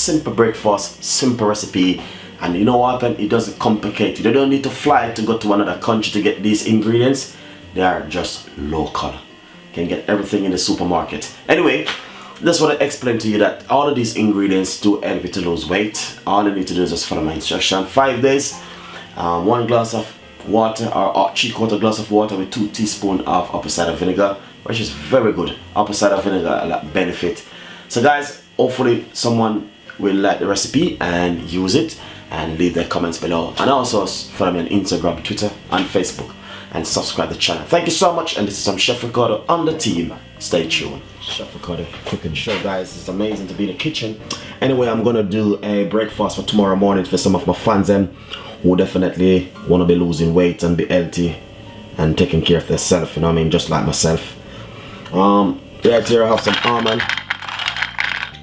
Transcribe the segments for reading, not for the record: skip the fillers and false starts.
simple breakfast, simple recipe. And you know what, it doesn't complicate you. You don't need to fly to go to another country to get these ingredients. They are just local. You can get everything in the supermarket. Anyway, that's what I explained to you, that all of these ingredients do help you to lose weight. All you need to do is just follow my instruction. 5 days, 1 glass of water or 3/4 glass of water with 2 teaspoons of apple cider vinegar, which is very good. Apple cider vinegar a lot benefit. So guys, hopefully someone will like the recipe and use it, and leave their comments below. And also follow me on Instagram, Twitter and Facebook, and subscribe to the channel. Thank you so much, and this is some Chef Ricardo on the team. Stay tuned. Chef Ricardo cooking show, guys. It's amazing to be in the kitchen. Anyway, I'm gonna do a breakfast for tomorrow morning for some of my fans who definitely want to be losing weight and be healthy and taking care of themselves, you know what I mean, just like myself. Right here I have some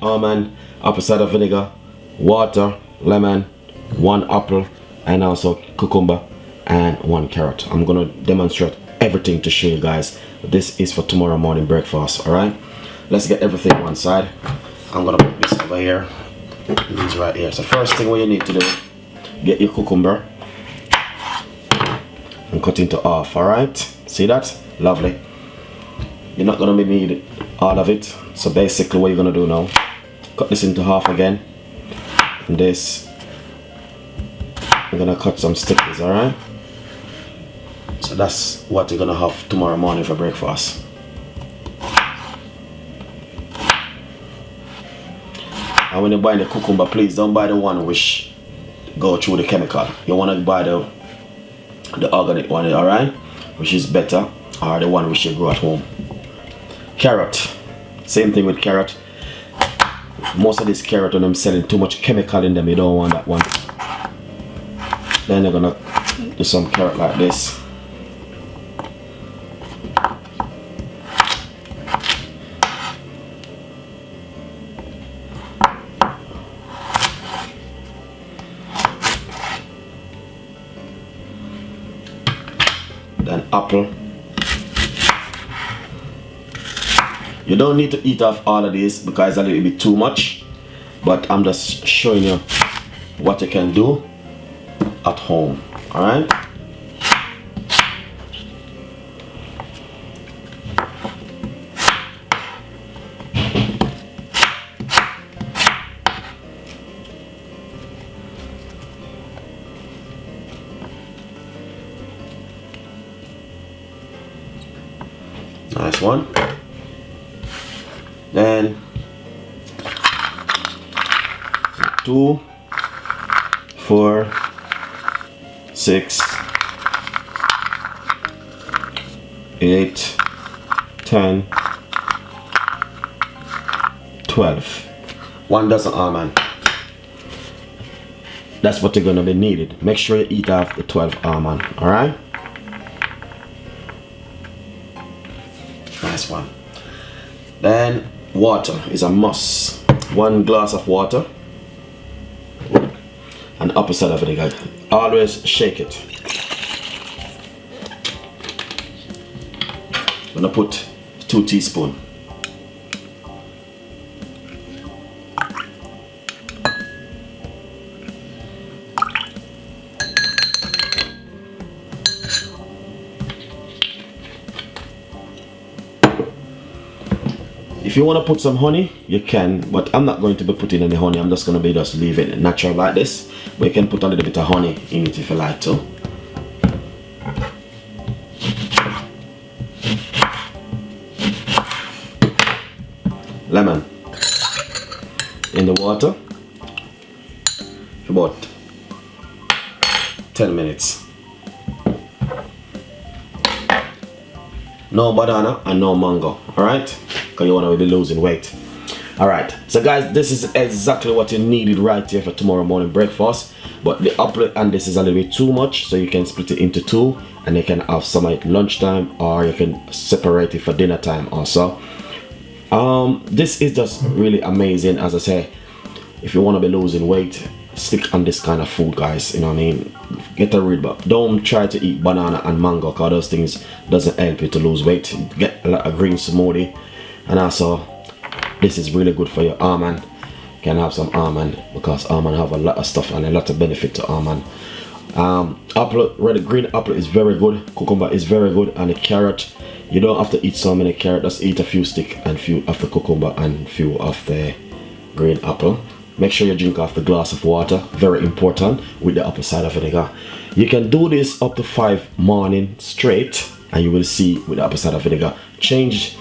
almond, apple cider vinegar, water, lemon, 1 apple, and also cucumber and 1 carrot. I'm gonna demonstrate everything to show you guys. This is for tomorrow morning breakfast. All right, let's get everything one side. I'm gonna put this over here, these right here. So first thing what you need to do, get your cucumber and cut into half. All right, see that? Lovely. You're not gonna need all of it, so basically what you're gonna do now, cut this into half again, and this I'm gonna cut some stickers. All right, so that's what you're gonna have tomorrow morning for breakfast. And when you buy the cucumber, please don't buy the one which go through the chemical. You want to buy the organic one, all right, which is better, or the one which you grow at home. Carrot, same thing with carrot. Most of this carrot, when I'm selling too much chemical in them, you don't want that one. Then you're gonna do some carrot like this. Then apple. You don't need to eat off all of this because it's a little bit too much, but I'm just showing you what you can do at home. All right, nice one. Then 2, 4, 6, 8, 10, 12. 1 dozen almond. That's what you're gonna be needed. Make sure you eat off the 12 almond. All right. Nice one. Then water is a must. 1 glass of water and apple cider vinegar. Always shake it. I'm gonna put 2 teaspoons. If you want to put some honey, you can, but I'm not going to be putting any honey. I'm just going to be leave it natural like this. But you can put a little bit of honey in it if you like to. Lemon in the water for about 10 minutes. No banana and no mango, all right? Because you want to be losing weight. All right, so guys, this is exactly what you needed right here for tomorrow morning breakfast. But the apple and this is a little bit too much, so you can split it into 2, and you can have some at lunchtime, or you can separate it for dinner time also. This is just really amazing. As I say, if you want to be losing weight, stick on this kind of food, guys. You know what I mean? Get a rid, but don't try to eat banana and mango, because those things doesn't help you to lose weight. Get a green smoothie, and also this is really good for your almond. can have some almond, because almond have a lot of stuff and a lot of benefit to almond. Apple, red green apple is very good, cucumber is very good, and the carrot, you don't have to eat so many carrot, just eat a few stick and few of the cucumber and few of the green apple. Make sure you drink off the glass of water, very important, with the apple cider vinegar. You can do this up to 5 mornings straight, and you will see with the apple cider vinegar, change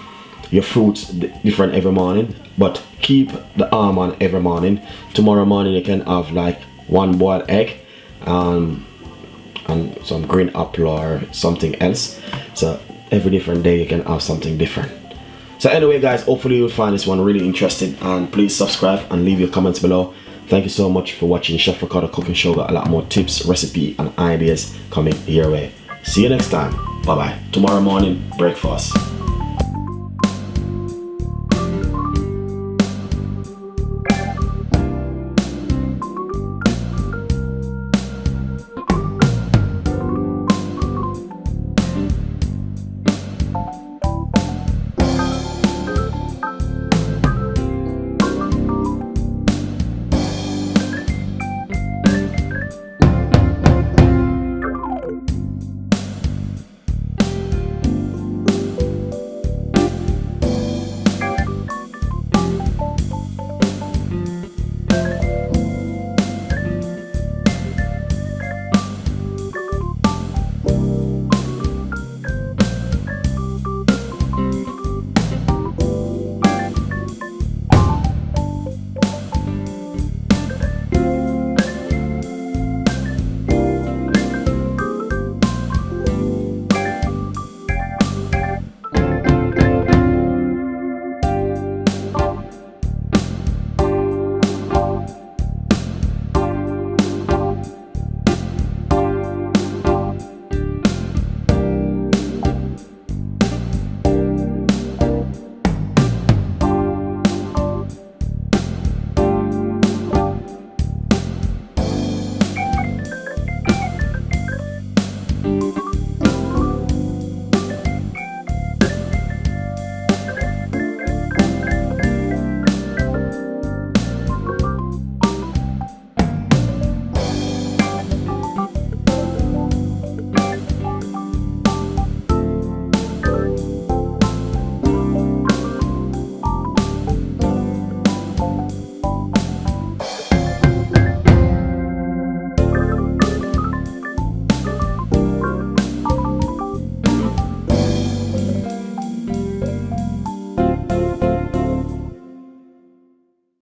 your fruits different every morning, but keep the almond every morning. Tomorrow morning you can have like 1 boiled egg and some green apple or something else. So every different day you can have something different. So anyway guys, hopefully you'll find this one really interesting, and please subscribe and leave your comments below. Thank you so much for watching Chef Ricardo Cooking Show. Got a lot more tips, recipe and ideas coming your way. See you next time. Bye bye. Tomorrow morning breakfast.